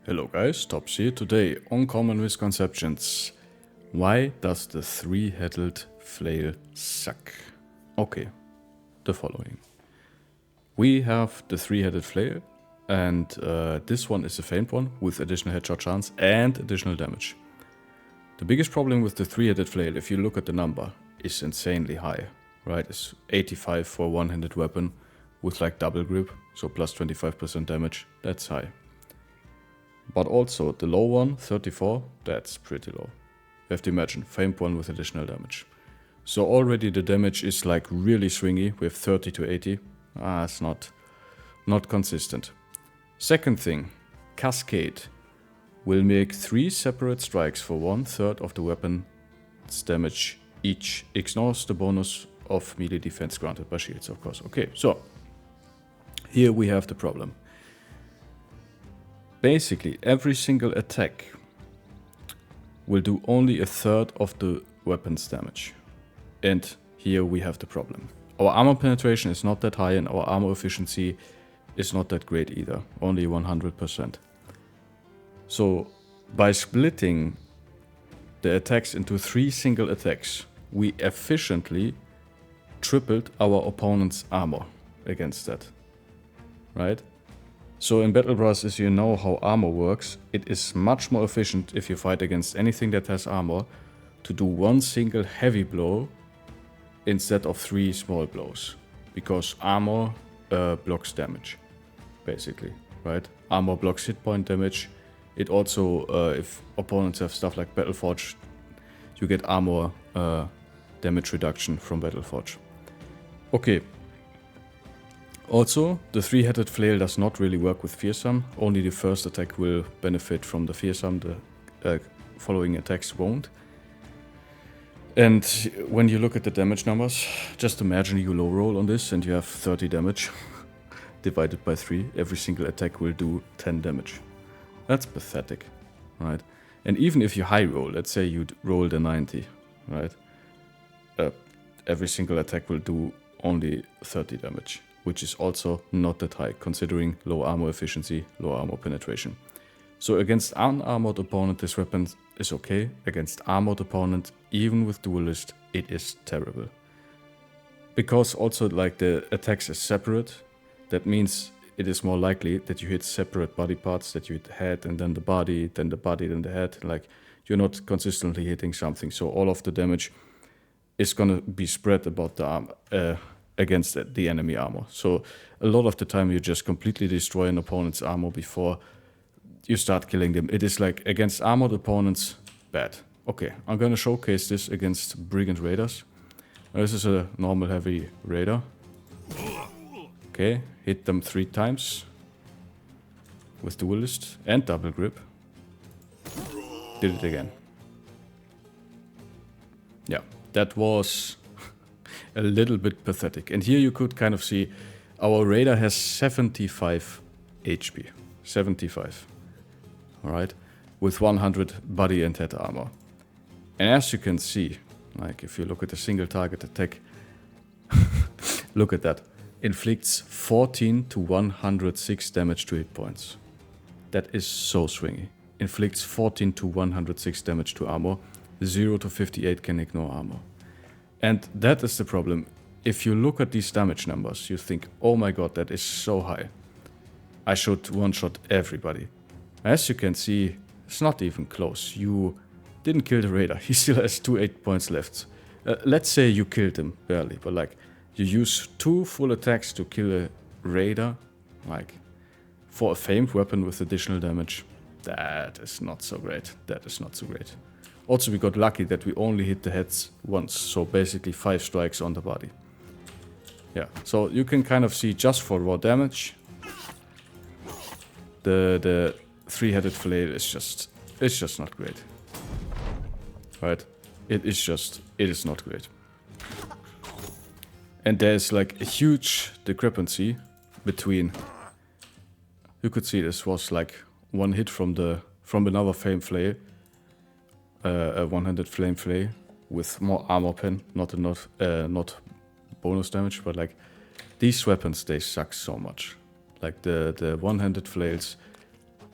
Hello guys, Tops here. Today, uncommon misconceptions. Why does the three-headed flail suck? Okay, the following. We have the three-headed flail, and this one is a famed one with additional headshot chance and additional damage. The biggest problem with the three-headed flail, if you look at the number, is insanely high, right? It's 85 for a one-handed weapon with like double grip, so plus 25% damage. That's high. But also the low one, 34, that's pretty low. You have to imagine, famed one with additional damage. So already the damage is like really swingy with 30 to 80. It's not consistent. Second thing, Cascade will make 3 separate strikes for 1/3 of the weapon's damage each. Ignores the bonus of melee defense granted by shields, of course. Okay, so here we have the problem. Basically, every single attack will do only 1/3 of the weapon's damage. And here we have the problem. Our armor penetration is not that high and our armor efficiency is not that great either. Only 100%. So, by splitting the attacks into 3 single attacks, we efficiently tripled our opponent's armor against that. Right? So in Battle Brass, as you know how armor works, it is much more efficient if you fight against anything that has armor to do 1 single heavy blow instead of 3 small blows. Because armor blocks damage, basically, right? Armor blocks hit point damage. It also, if opponents have stuff like Battleforge, you get armor damage reduction from Battleforge. Okay. Also, the three-headed flail does not really work with fearsome. Only the first attack will benefit from the fearsome, the following attacks won't. And when you look at the damage numbers, just imagine you low roll on this and you have 30 damage divided by 3. Every single attack will do 10 damage. That's pathetic, right? And even if you high roll, let's say you rolled a 90, right? Every single attack will do only 30 damage. Which is also not that high, considering low armor efficiency, low armor penetration. So against unarmored opponent, this weapon is okay. Against armored opponent, even with duelist, it is terrible. Because also like the attacks is separate, that means it is more likely that you hit separate body parts, that you hit the head and then the body, then the body, then the head. Like you're not consistently hitting something, so all of the damage is gonna be spread about the arm. Against the enemy armor. So a lot of the time you just completely destroy an opponent's armor before you start killing them. It is like against armored opponents, bad. Okay, I'm gonna showcase this against Brigand raiders. This is a normal heavy raider. Okay, hit them 3 times with duelist and double grip. Did it again. Yeah, that was a little bit pathetic. And here you could kind of see our raider has 75 HP. 75. Alright? With 100 body and head armor. And as you can see, like if you look at a single target attack, look at that. Inflicts 14 to 106 damage to hit points. That is so swingy. Inflicts 14 to 106 damage to armor. 0 to 58 can ignore armor. And that is the problem. If you look at these damage numbers, you think, oh my god, that is so high. I should one-shot everybody. As you can see, it's not even close. You didn't kill the raider. He still has 2 8 points left. Let's say you killed him barely, but like you use 2 full attacks to kill a raider, like for a famed weapon with additional damage. That is not so great. That is not so great. Also, we got lucky that we only hit the heads once, so basically 5 strikes on the body. Yeah, so you can kind of see just for raw damage, the three-headed flail is just not great. Right? It is not great. And there's like a huge discrepancy between, you could see this was like 1 hit from another famed flail. A one-handed flame flail with more armor pen, not bonus damage, but like these weapons, they suck so much. Like the one-handed flails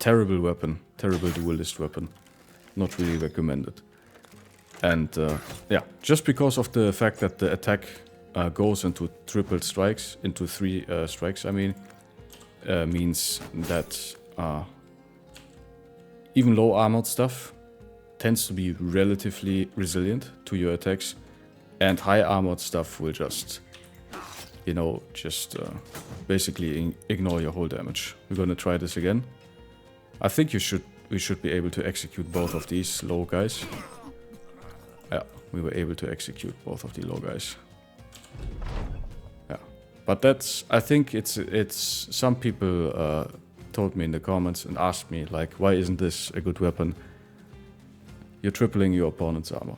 terrible weapon, terrible duelist weapon. Not really recommended. And yeah, just because of the fact that the attack goes into triple strikes, into 3 strikes, I mean, means that even low armored stuff tends to be relatively resilient to your attacks, and high armored stuff will just, you know, just basically ignore your whole damage. We're gonna try this again. I think we should be able to execute both of these low guys. Yeah, we were able to execute both of the low guys. Yeah, but that's, I think it's some people told me in the comments and asked me like, why isn't this a good weapon? You're tripling your opponent's armor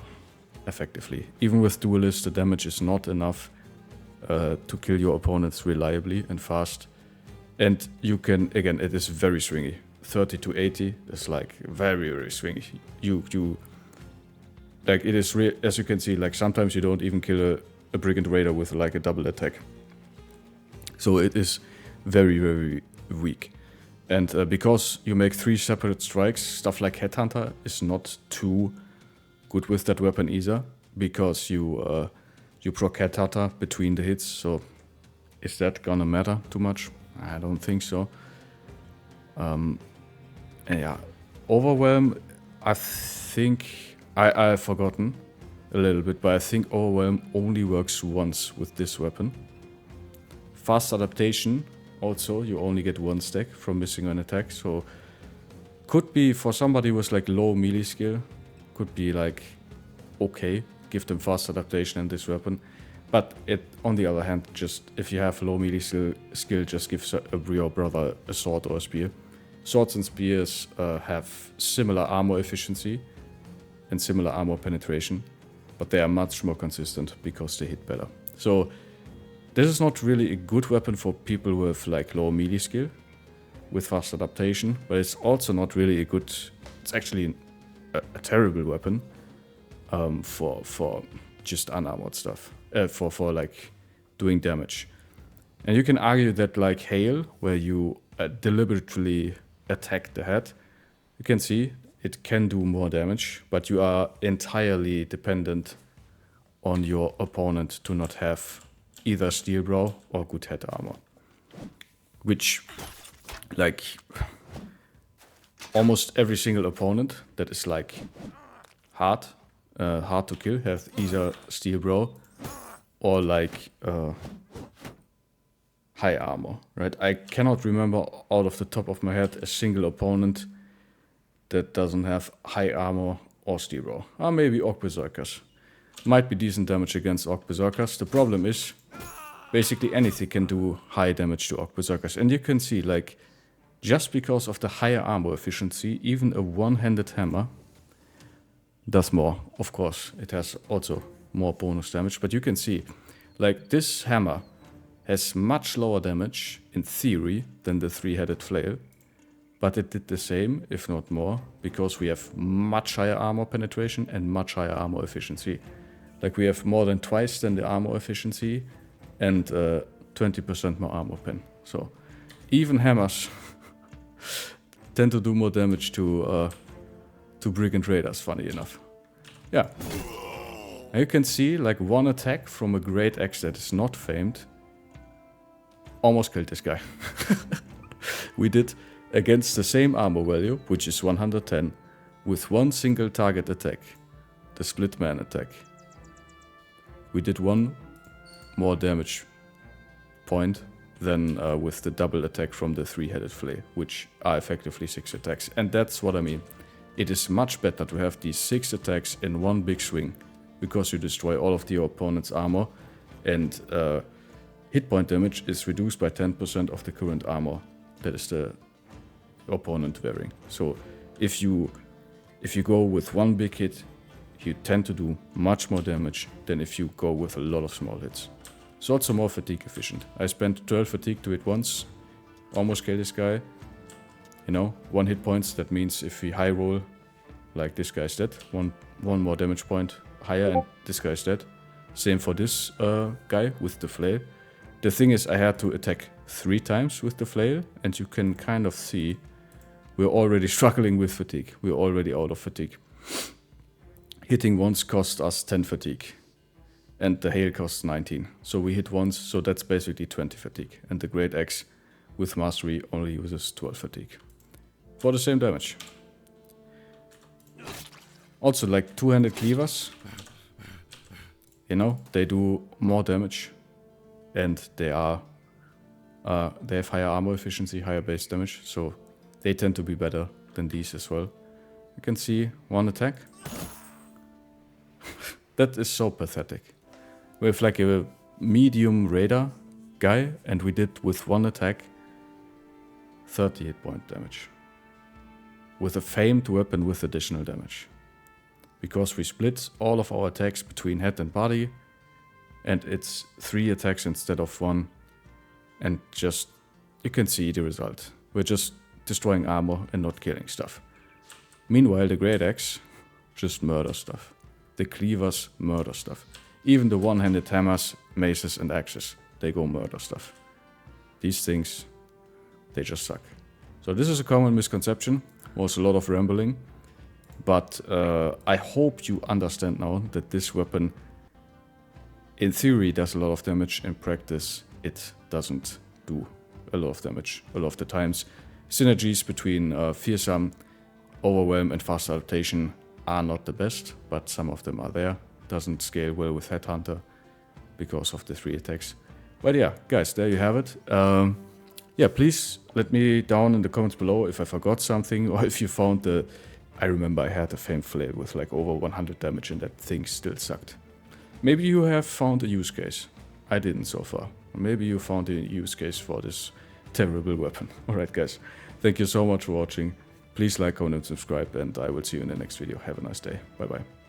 effectively. Even with duelist, the damage is not enough to kill your opponents reliably and fast. And you can, again, it is very swingy. 30 to 80 is like very, very swingy. You like, it is, as you can see, like sometimes you don't even kill a Brigand Raider with like a double attack. So it is very, very weak. And because you make 3 separate strikes, stuff like Headhunter is not too good with that weapon either, because you proc Headhunter between the hits. So is that gonna matter too much? I don't think so. And yeah, Overwhelm, I think I've forgotten a little bit, but I think Overwhelm only works once with this weapon. Fast Adaptation, also, you only get 1 stack from missing an attack, so could be for somebody with like low melee skill, could be like okay, give them fast adaptation in this weapon. But it, on the other hand, just if you have low melee skill, just give your brother a sword or a spear. Swords and spears have similar armor efficiency and similar armor penetration, but they are much more consistent because they hit better. So this is not really a good weapon for people with like low melee skill with fast adaptation, but it's also not really a good, it's actually a terrible weapon for just unarmored stuff, for like doing damage. And you can argue that like Hail, where you deliberately attack the head, you can see it can do more damage, but you are entirely dependent on your opponent to not have either steel brow or good head armor, which like almost every single opponent that is like hard to kill has either steel brow or like high armor, right? I cannot remember out of the top of my head a single opponent that doesn't have high armor or steel brow. Maybe Orc Berserkers. Might be decent damage against Orc Berserkers. The problem is basically anything can do high damage to Orc Berserkers. And you can see, like, just because of the higher armor efficiency, even a one-handed hammer does more. Of course, it has also more bonus damage, but you can see, like, this hammer has much lower damage, in theory, than the 3-headed flail, but it did the same, if not more, because we have much higher armor penetration and much higher armor efficiency. Like, we have more than twice than the armor efficiency and 20% more armor pen. So even hammers tend to do more damage to Brigand Raiders, funny enough. Yeah. And you can see, like, one attack from a great axe that is not famed almost killed this guy. We did, against the same armor value, which is 110, with one single target attack, the split man attack, we did 1 more damage point than with the double attack from the 3-headed flail, which are effectively 6 attacks. And that's what I mean. It is much better to have these 6 attacks in one big swing, because you destroy all of your opponent's armor, and hit point damage is reduced by 10% of the current armor that is the opponent wearing. So if you go with one big hit, you tend to do much more damage than if you go with a lot of small hits. It's also more fatigue efficient. I spent 12 fatigue to hit once, almost kill this guy. You know, 1 hit points, that means if we high roll, like this guy's dead, one more damage point higher and this guy's dead. Same for this guy with the flail. The thing is, I had to attack 3 times with the flail, and you can kind of see we're already struggling with fatigue. We're already out of fatigue. Hitting once cost us 10 fatigue. And the hail costs 19. So we hit once, so that's basically 20 fatigue. And the Great Axe with Mastery only uses 12 fatigue. For the same damage. Also, like two-handed cleavers, you know, they do more damage. And they have higher armor efficiency, higher base damage. So they tend to be better than these as well. You can see one attack. That is so pathetic. We have like a medium radar guy, and we did with one attack 38 point damage. With a famed weapon with additional damage. Because we split all of our attacks between head and body, and it's 3 attacks instead of 1. And just, you can see the result. We're just destroying armor and not killing stuff. Meanwhile, the Great Axe just murders stuff. The cleavers murder stuff. Even the one-handed hammers, maces and axes, they go murder stuff. These things, they just suck. So this is a common misconception. Was a lot of rambling. But I hope you understand now that this weapon, in theory, does a lot of damage. In practice, it doesn't do a lot of damage a lot of the times. Synergies between Fearsome, Overwhelm and Fast Adaptation are not the best, but some of them are there. Doesn't scale well with Headhunter because of the 3 attacks. But yeah, guys, there you have it. Yeah, please let me down in the comments below if I forgot something, or if you found the... I remember I had a famed flail with like over 100 damage and that thing still sucked. Maybe you have found a use case. I didn't so far. Maybe you found a use case for this terrible weapon. Alright guys, thank you so much for watching. Please like, comment and subscribe, and I will see you in the next video. Have a nice day. Bye bye.